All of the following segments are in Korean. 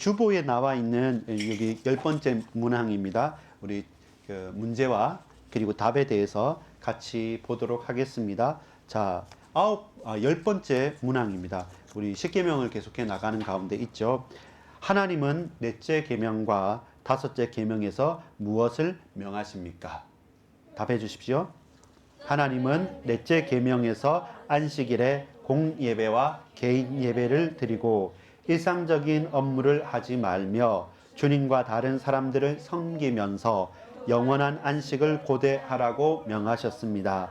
주보에 나와 있는 여기 10번째 문항입니다. 우리 그 문제와 그리고 답에 대해서 같이 보도록 하겠습니다. 자, 10번째 문항입니다. 우리 십계명을 계속해 나가는 가운데 있죠. 하나님은 넷째 계명과 다섯째 계명에서 무엇을 명하십니까? 답해 주십시오. 하나님은 넷째 계명에서 안식일에 공예배와 개인 예배를 드리고 일상적인 업무를 하지 말며 주님과 다른 사람들을 섬기면서 영원한 안식을 고대하라고 명하셨습니다.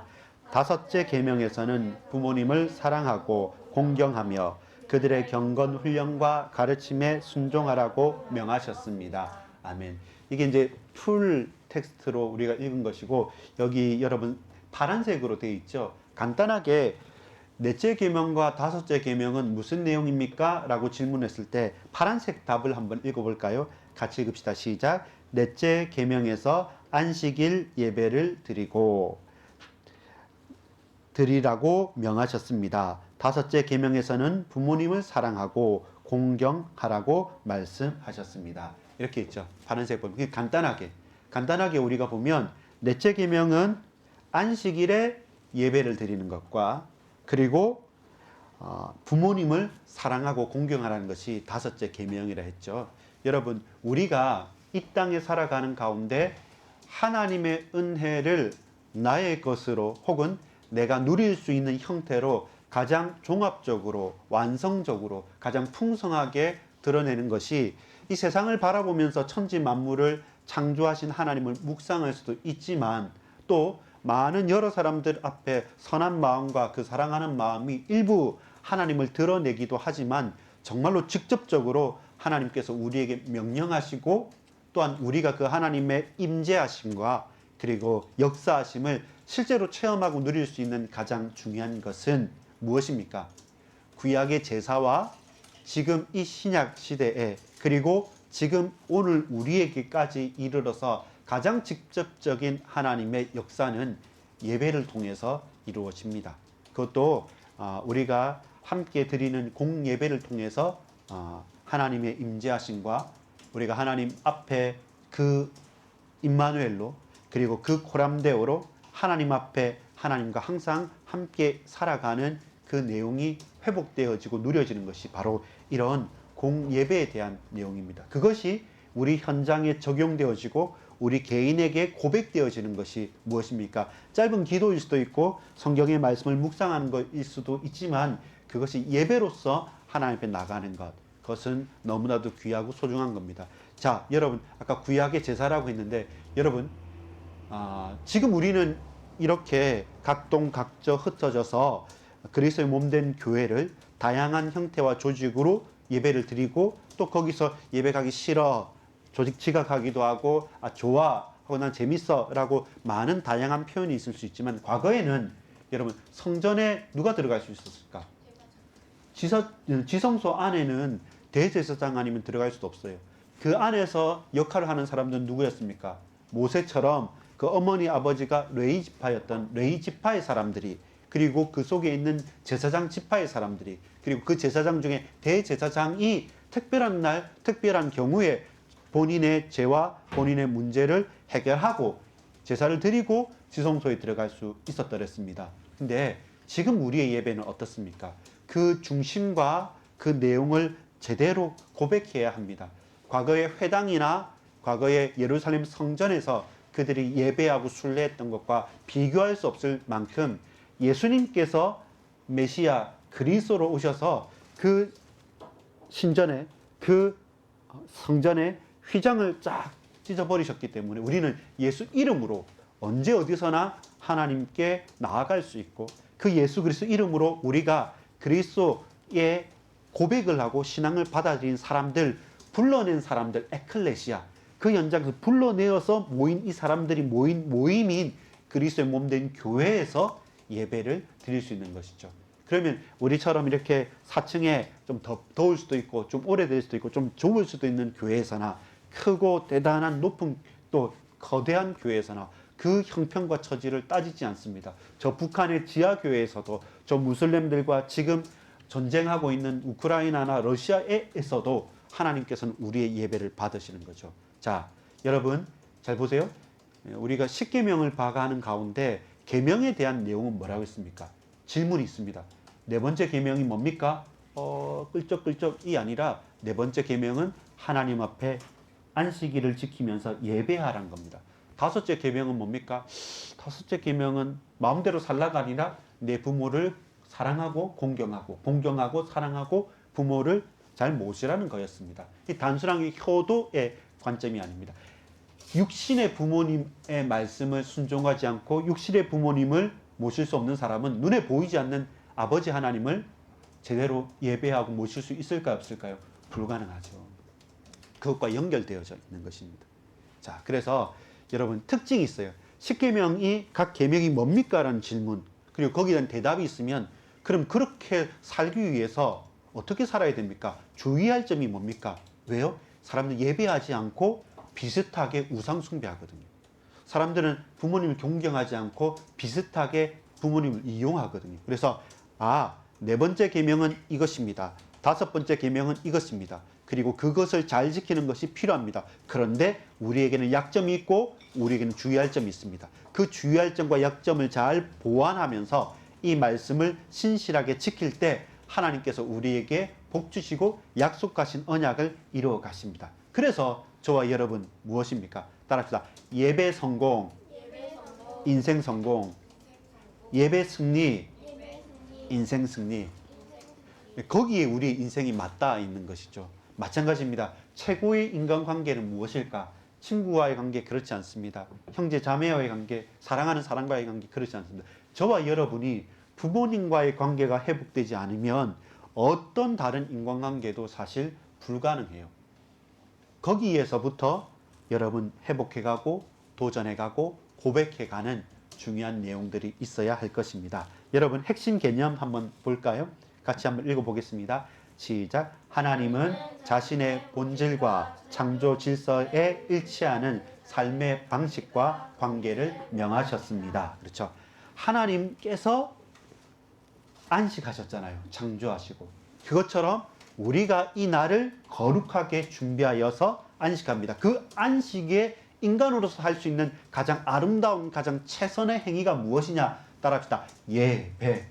다섯째 계명에서는 부모님을 사랑하고 공경하며 그들의 경건 훈련과 가르침에 순종하라고 명하셨습니다. 아멘. 이게 이제 풀 텍스트로 우리가 읽은 것이고, 여기 여러분 파란색으로 되어 있죠. 간단하게 넷째 계명과 다섯째 계명은 무슨 내용입니까? 라고 질문했을 때 파란색 답을 한번 읽어볼까요? 같이 읽읍시다. 시작. 넷째 계명에서 안식일 예배를 드리라고 명하셨습니다. 다섯째 계명에서는 부모님을 사랑하고 공경하라고 말씀하셨습니다. 이렇게 있죠. 파란색 보면 간단하게 우리가 보면 넷째 계명은 안식일에 예배를 드리는 것과 그리고 부모님을 사랑하고 공경하라는 것이 다섯째 계명이라 했죠. 여러분, 우리가 이 땅에 살아가는 가운데 하나님의 은혜를 나의 것으로 혹은 내가 누릴 수 있는 형태로 가장 종합적으로 완성적으로 가장 풍성하게 드러내는 것이 이 세상을 바라보면서 천지 만물을 창조하신 하나님을 묵상할 수도 있지만, 또 많은 여러 사람들 앞에 선한 마음과 그 사랑하는 마음이 일부 하나님을 드러내기도 하지만, 정말로 직접적으로 하나님께서 우리에게 명령하시고 또한 우리가 그 하나님의 임재하심과 그리고 역사하심을 실제로 체험하고 누릴 수 있는 가장 중요한 것은 무엇입니까? 구약의 제사와 지금 이 신약 시대에 그리고 지금 오늘 우리에게까지 이르러서 가장 직접적인 하나님의 역사는 예배를 통해서 이루어집니다. 그것도 우리가 함께 드리는 공예배를 통해서 하나님의 임재하심과 우리가 하나님 앞에 그 임마누엘로 그리고 그 코람데오로 하나님 앞에 하나님과 항상 함께 살아가는 그 내용이 회복되어지고 누려지는 것이 바로 이런 공예배에 대한 내용입니다. 그것이 우리 현장에 적용되어지고 우리 개인에게 고백되어지는 것이 무엇입니까? 짧은 기도일 수도 있고 성경의 말씀을 묵상하는 것일 수도 있지만, 그것이 예배로서 하나님 앞에 나가는 것, 그것은 너무나도 귀하고 소중한 겁니다. 자, 여러분, 아까 구약의 제사라고 했는데, 여러분, 지금 우리는 이렇게 각동 각저 흩어져서 그리스도의 몸된 교회를 다양한 형태와 조직으로 예배를 드리고, 또 거기서 예배 가기 싫어, 조직 지각하기도 하고, 좋아 하고 난 재밌어 라고 많은 다양한 표현이 있을 수 있지만, 과거에는 여러분 성전에 누가 들어갈 수 있었을까? 지성소 안에는 대제사장 아니면 들어갈 수도 없어요. 그 안에서 역할을 하는 사람들은 누구였습니까? 모세처럼 그 어머니 아버지가 레위 지파였던 레위 지파의 사람들이, 그리고 그 속에 있는 제사장 지파의 사람들이, 그리고 그 제사장 중에 대제사장이 특별한 날 특별한 경우에 본인의 죄와 본인의 문제를 해결하고 제사를 드리고 지성소에 들어갈 수 있었더랬습니다. 근데 지금 우리의 예배는 어떻습니까? 그 중심과 그 내용을 제대로 고백해야 합니다. 과거의 회당이나 과거의 예루살렘 성전에서 그들이 예배하고 순례했던 것과 비교할 수 없을 만큼 예수님께서 메시아 그리스도로 오셔서 그 신전에 그 성전에 휘장을 쫙 찢어버리셨기 때문에 우리는 예수 이름으로 언제 어디서나 하나님께 나아갈 수 있고, 그 예수 그리스도 이름으로 우리가 그리스도의 고백을 하고 신앙을 받아들인 사람들, 불러낸 사람들, 에클레시아, 그 현장에서 불러내어서 모인 이 사람들이 모인 모임인 그리스도의 몸된 교회에서 예배를 드릴 수 있는 것이죠. 그러면 우리처럼 이렇게 4층에 좀 더울 수도 있고 좀 오래될 수도 있고 좀 좁을 수도 있는 교회에서나, 크고 대단한 높은 또 거대한 교회에서나 그 형편과 처지를 따지지 않습니다. 저 북한의 지하교회에서도, 저 무슬림들과 지금 전쟁하고 있는 우크라이나나 러시아에서도 하나님께서는 우리의 예배를 받으시는 거죠. 자, 여러분 잘 보세요. 우리가 십계명을 봐가는 가운데 계명에 대한 내용은 뭐라고 했습니까? 질문이 있습니다. 네 번째 계명이 뭡니까? 끌적끌적이 아니라 네 번째 계명은 하나님 앞에 안식일을 지키면서 예배하라는 겁니다. 다섯째 계명은 뭡니까? 다섯째 계명은 마음대로 살라가 아니라 내 부모를 사랑하고 공경하고 사랑하고 부모를 잘 모시라는 거였습니다. 이 단순한 효도의 관점이 아닙니다. 육신의 부모님의 말씀을 순종하지 않고 육신의 부모님을 모실 수 없는 사람은 눈에 보이지 않는 아버지 하나님을 제대로 예배하고 모실 수 있을까요? 없을까요? 불가능하죠. 그것과 연결되어져 있는 것입니다. 자, 그래서 여러분 특징이 있어요. 십계명이 각 계명이 뭡니까? 라는 질문, 그리고 거기에 대한 대답이 있으면 그럼 그렇게 살기 위해서 어떻게 살아야 됩니까? 주의할 점이 뭡니까? 왜요? 사람들 예배하지 않고 비슷하게 우상 숭배하거든요. 사람들은 부모님을 존경하지 않고 비슷하게 부모님을 이용하거든요. 그래서 네 번째 계명은 이것입니다. 다섯 번째 계명은 이것입니다. 그리고 그것을 잘 지키는 것이 필요합니다. 그런데 우리에게는 약점이 있고 우리에게는 주의할 점이 있습니다. 그 주의할 점과 약점을 잘 보완하면서 이 말씀을 신실하게 지킬 때 하나님께서 우리에게 복 주시고 약속하신 언약을 이루어 가십니다. 그래서 저와 여러분 무엇입니까? 따라합시다. 예배 성공, 인생 성공, 예배 승리, 인생 승리. 거기에 우리 인생이 맞닿아 있는 것이죠. 마찬가지입니다. 최고의 인간관계는 무엇일까? 친구와의 관계 그렇지 않습니다. 형제 자매와의 관계, 사랑하는 사람과의 관계 그렇지 않습니다. 저와 여러분이 부모님과의 관계가 회복되지 않으면 어떤 다른 인간관계도 사실 불가능해요. 거기에서부터 여러분 회복해가고 도전해가고 고백해가는 중요한 내용들이 있어야 할 것입니다. 여러분 핵심 개념 한번 볼까요? 같이 한번 읽어보겠습니다. 시작. 하나님은 자신의 본질과 창조 질서에 일치하는 삶의 방식과 관계를 명하셨습니다. 그렇죠. 하나님께서 안식하셨잖아요. 창조하시고. 그것처럼 우리가 이 날을 거룩하게 준비하여서 안식합니다. 그 안식에 인간으로서 할 수 있는 가장 아름다운, 가장 최선의 행위가 무엇이냐? 따라합시다. 예배.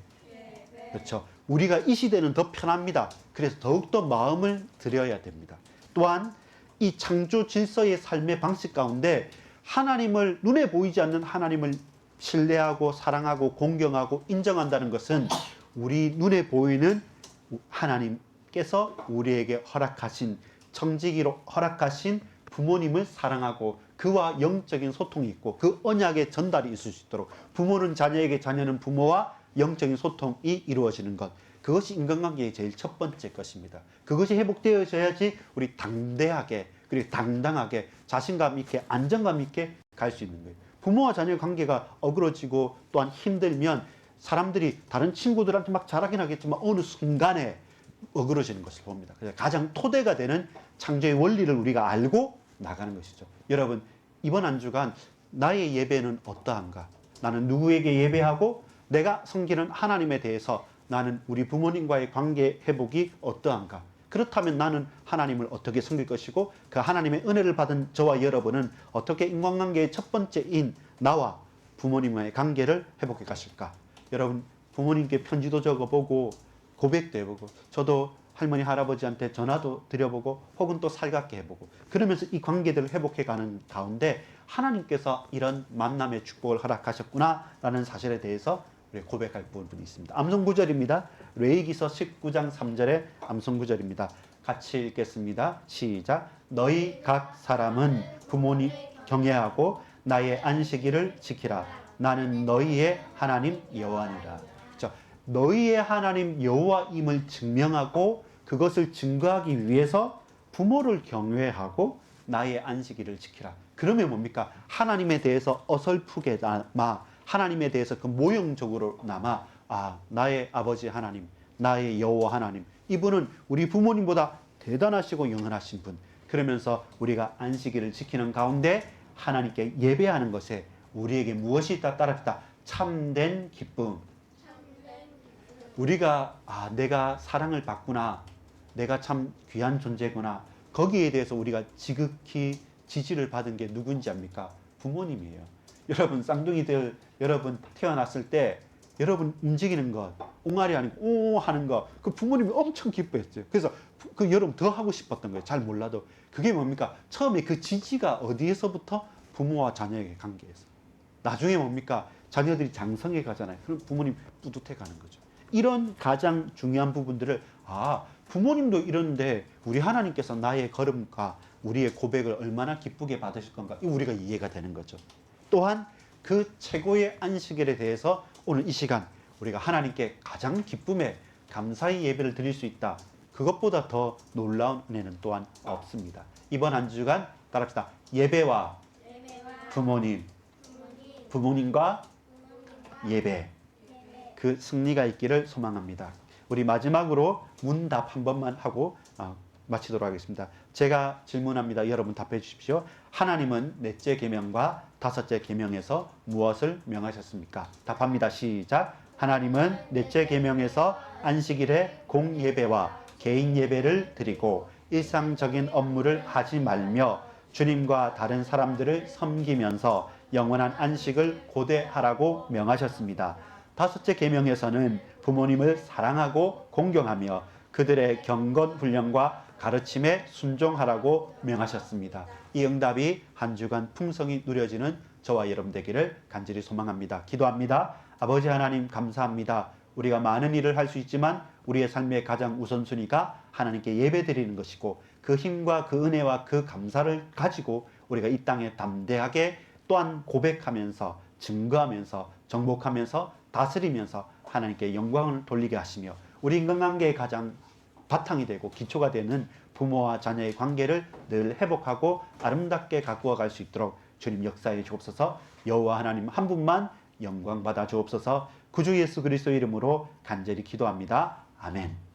그렇죠. 우리가 이 시대는 더 편합니다. 그래서 더욱더 마음을 들여야 됩니다. 또한 이 창조 질서의 삶의 방식 가운데 하나님을, 눈에 보이지 않는 하나님을 신뢰하고 사랑하고 공경하고 인정한다는 것은 우리 눈에 보이는 하나님께서 우리에게 허락하신, 청지기로 허락하신 부모님을 사랑하고 그와 영적인 소통이 있고 그 언약의 전달이 있을 수 있도록, 부모는 자녀에게, 자녀는 부모와 영적인 소통이 이루어지는 것, 그것이 인간관계의 제일 첫 번째 것입니다. 그것이 회복되어져야지 우리 당대하게, 그리고 당당하게, 자신감 있게, 안정감 있게 갈 수 있는 거예요. 부모와 자녀의 관계가 어그러지고 또한 힘들면 사람들이 다른 친구들한테 막 잘하긴 하겠지만 어느 순간에 어그러지는 것을 봅니다. 그래서 가장 토대가 되는 창조의 원리를 우리가 알고 나가는 것이죠. 여러분, 이번 한 주간 나의 예배는 어떠한가? 나는 누구에게 예배하고 내가 섬기는 하나님에 대해서 나는 우리 부모님과의 관계 회복이 어떠한가? 그렇다면 나는 하나님을 어떻게 섬길 것이고 그 하나님의 은혜를 받은 저와 여러분은 어떻게 인간관계의 첫 번째인 나와 부모님과의 관계를 회복해 가실까? 여러분, 부모님께 편지도 적어보고 고백도 해보고, 저도 할머니 할아버지한테 전화도 드려보고 혹은 또 살갑게 해보고, 그러면서 이 관계들을 회복해가는 가운데 하나님께서 이런 만남의 축복을 허락하셨구나 라는 사실에 대해서 우리 고백할 부분이 있습니다. 암송구절입니다. 레위기서 19장 3절의 암송구절입니다. 같이 읽겠습니다. 시작. 너희 각 사람은 부모님 경외하고 나의 안식일을 지키라. 나는 너희의 하나님 여호와니라. 너희의 하나님 여호와임을 증명하고 그것을 증거하기 위해서 부모를 경외하고 나의 안식일을 지키라. 그러면 뭡니까? 하나님에 대해서 어설프게 남아, 하나님에 대해서 그 모형적으로 남아, 나의 아버지 하나님, 나의 여호와 하나님, 이분은 우리 부모님보다 대단하시고 영원하신 분. 그러면서 우리가 안식일을 지키는 가운데 하나님께 예배하는 것에 우리에게 무엇이 있다? 따라합시다. 참된 기쁨. 우리가 내가 사랑을 받구나, 내가 참 귀한 존재구나. 거기에 대해서 우리가 지극히 지지를 받은 게 누군지 압니까? 부모님이에요. 여러분 쌍둥이들 여러분 태어났을 때 여러분 움직이는 것, 옹알이 아니고 오 하는 거, 그 부모님이 엄청 기뻐했어요. 그래서 그 여러분 더 하고 싶었던 거예요. 잘 몰라도. 그게 뭡니까? 처음에 그 지지가 어디에서부터? 부모와 자녀의 관계에서. 나중에 뭡니까? 자녀들이 장성해 가잖아요. 그럼 부모님 뿌듯해 가는 거죠. 이런 가장 중요한 부분들을 부모님도 이러는데 우리 하나님께서 나의 걸음과 우리의 고백을 얼마나 기쁘게 받으실 건가? 우리가 이해가 되는 거죠. 또한 그 최고의 안식일에 대해서 오늘 이 시간 우리가 하나님께 가장 기쁨에 감사의 예배를 드릴 수 있다. 그것보다 더 놀라운 은혜는 또한 없습니다. 이번 한 주간 따라합시다. 예배와 부모님, 부모님과 예배. 그 승리가 있기를 소망합니다. 우리 마지막으로 문답 한 번만 하고 마치도록 하겠습니다. 제가 질문합니다. 여러분 답해 주십시오. 하나님은 넷째 계명과 다섯째 계명에서 무엇을 명하셨습니까? 답합니다. 시작. 하나님은 넷째 계명에서 안식일에 공예배와 개인 예배를 드리고 일상적인 업무를 하지 말며 주님과 다른 사람들을 섬기면서 영원한 안식을 고대하라고 명하셨습니다. 다섯째 계명에서는 부모님을 사랑하고 공경하며 그들의 경건 훈련과 가르침에 순종하라고 명하셨습니다. 이 응답이 한 주간 풍성히 누려지는 저와 여러분 되기를 간절히 소망합니다. 기도합니다. 아버지 하나님 감사합니다. 우리가 많은 일을 할 수 있지만 우리의 삶의 가장 우선순위가 하나님께 예배드리는 것이고 그 힘과 그 은혜와 그 감사를 가지고 우리가 이 땅에 담대하게 또한 고백하면서 증거하면서 정복하면서 다스리면서 하나님께 영광을 돌리게 하시며 우리 인간관계의 가장 바탕이 되고 기초가 되는 부모와 자녀의 관계를 늘 회복하고 아름답게 가꾸어 갈 수 있도록 주님 역사해 주옵소서. 여호와 하나님 한 분만 영광 받아 주옵소서. 구주 예수 그리스도의 이름으로 간절히 기도합니다. 아멘.